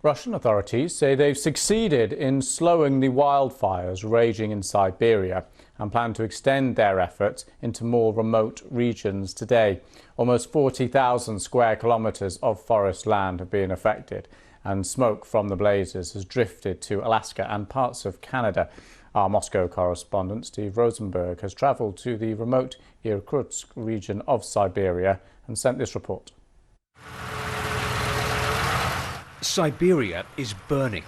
Russian authorities say they've succeeded in slowing the wildfires raging in Siberia and plan to extend their efforts into more remote regions today. Almost 40,000 square kilometres of forest land have been affected, and smoke from the blazes has drifted to Alaska and parts of Canada. Our Moscow correspondent Steve Rosenberg has travelled to the remote Irkutsk region of Siberia and sent this report. Siberia is burning,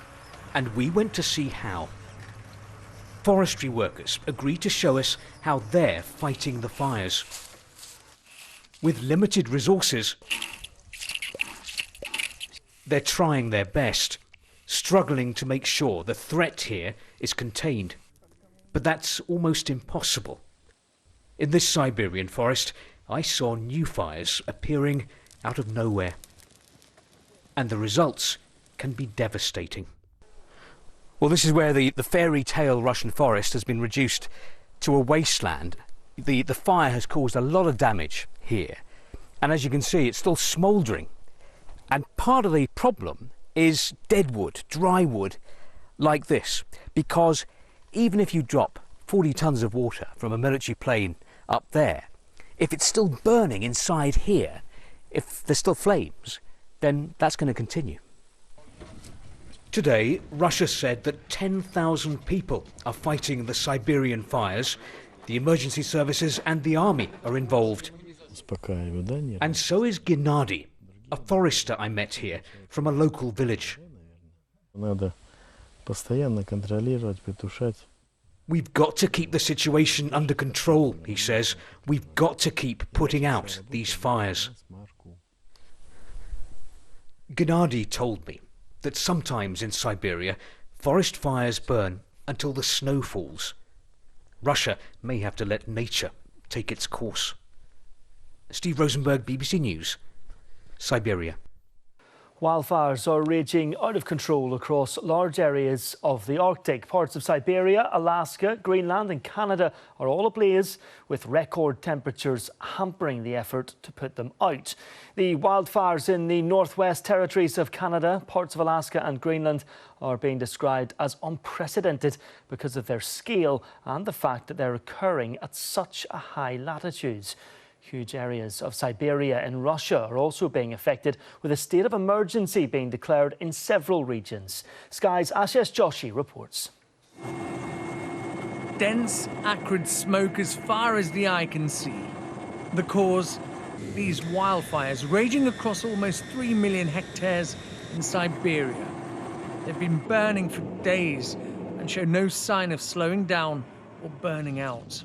and we went to see how. Forestry workers agreed to show us how they're fighting the fires. With limited resources, they're trying their best, struggling to make sure the threat here is contained. But that's almost impossible. In this Siberian forest, I saw new fires appearing out of nowhere. And the results can be devastating. Well, this is where the fairy tale Russian forest has been reduced to a wasteland. The fire has caused a lot of damage here. And as you can see, it's still smouldering. And part of the problem is dead wood, dry wood, like this. Because even if you drop 40 tons of water from a military plane up there, if it's still burning inside here, if there's still flames, then that's going to continue. Today, Russia said that 10,000 people are fighting the Siberian fires. The emergency services and the army are involved. And so is Gennady, a forester I met here from a local village. We've got to keep the situation under control, he says. We've got to keep putting out these fires. Gennady told me that sometimes in Siberia, forest fires burn until the snow falls. Russia may have to let nature take its course. Steve Rosenberg, BBC News, Siberia. Wildfires are raging out of control across large areas of the Arctic. Parts of Siberia, Alaska, Greenland and Canada are all ablaze, with record temperatures hampering the effort to put them out. The wildfires in the Northwest Territories of Canada, parts of Alaska and Greenland are being described as unprecedented because of their scale and the fact that they're occurring at such a high latitude. Huge areas of Siberia in Russia are also being affected, with a state of emergency being declared in several regions. Sky's Ashish Joshi reports. Dense, acrid smoke as far as the eye can see. The cause? These wildfires raging across almost 3 million hectares in Siberia. They've been burning for days and show no sign of slowing down or burning out.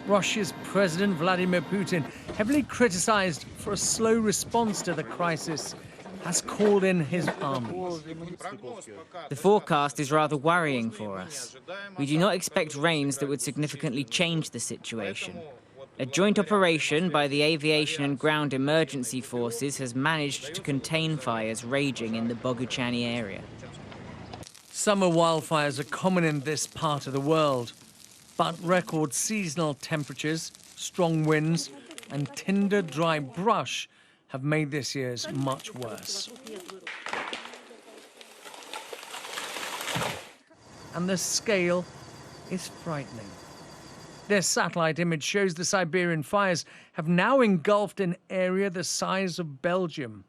Russia's President Vladimir Putin, heavily criticized for a slow response to the crisis, has called in his army. The forecast is rather worrying for us. We do not expect rains that would significantly change the situation. A joint operation by the aviation and ground emergency forces has managed to contain fires raging in the Boguchany area. Summer wildfires are common in this part of the world. But record seasonal temperatures, strong winds and tinder dry brush have made this year's much worse. And the scale is frightening. This satellite image shows the Siberian fires have now engulfed an area the size of Belgium.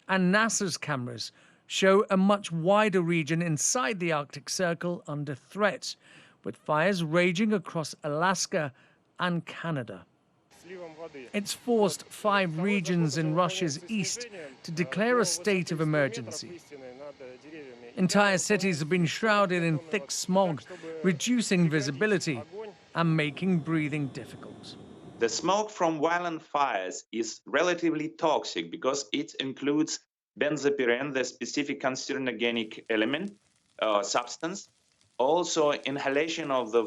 And NASA's cameras show a much wider region inside the Arctic Circle under threat, with fires raging across Alaska and Canada. It's forced 5 regions in Russia's east to declare a state of emergency. Entire cities have been shrouded in thick smog, reducing visibility and making breathing difficult. The smoke from violent fires is relatively toxic because it includes benzopyrene, the specific carcinogenic element, substance. Also, inhalation of the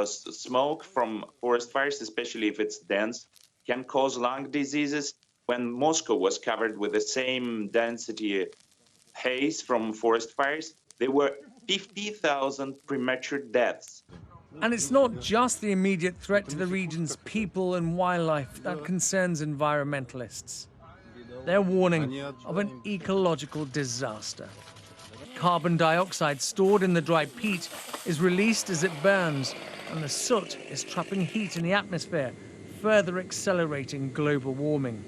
smoke from forest fires, especially if it's dense, can cause lung diseases. When Moscow was covered with the same density haze from forest fires, there were 50,000 premature deaths. And it's not just the immediate threat to the region's people and wildlife that concerns environmentalists. They're warning of an ecological disaster. Carbon dioxide stored in the dry peat is released as it burns, and the soot is trapping heat in the atmosphere, further accelerating global warming.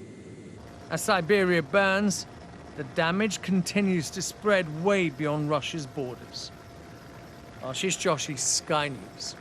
As Siberia burns, the damage continues to spread way beyond Russia's borders. Ashish Joshi, Sky News.